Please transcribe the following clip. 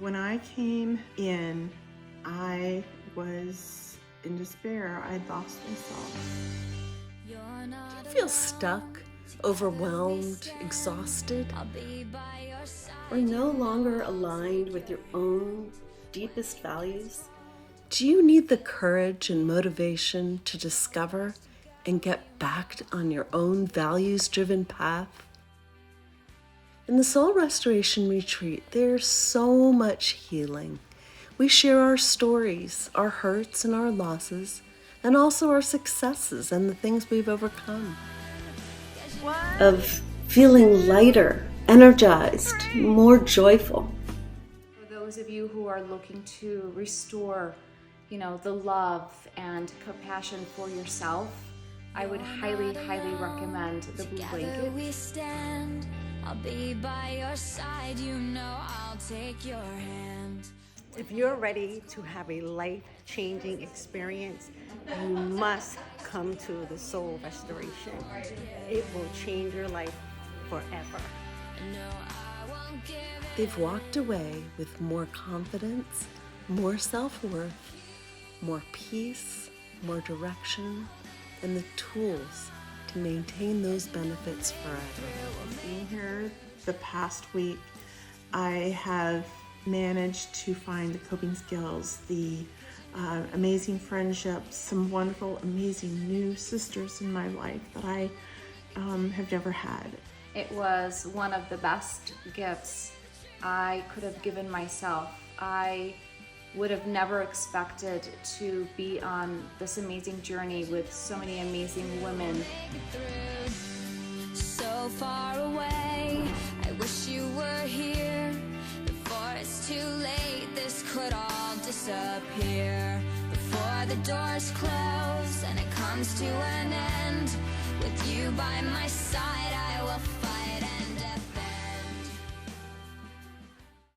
When I came in, I was in despair. I had lost myself. Do you feel stuck, overwhelmed, exhausted, or no longer aligned with your own deepest values? Do you need the courage and motivation to discover and get back on your own values-driven path? In the Soul Restoration Retreat, there's so much healing. We share our stories, our hurts and our losses, and also our successes and the things we've overcome. Of feeling lighter, energized, more joyful. For those of you who are looking to restore, the love and compassion for yourself, I would highly, highly recommend the Blue Blanket. We stand. I'll be by your side, I'll take your hand. If you're ready to have a life-changing experience, you must come to the Soul Restoration. It will change your life forever. They've walked away with more confidence, more self-worth, more peace, more direction, and the tools to maintain those benefits forever. Being here the past week, I have managed to find the coping skills, the amazing friendships, some wonderful, amazing new sisters in my life that I have never had. It was one of the best gifts I could have given myself. I would have never expected to be on this amazing journey with so many amazing women. So far away, I wish you were here. Before it's too late, this could all disappear. Before the doors close and it comes to an end, with you by my side, I will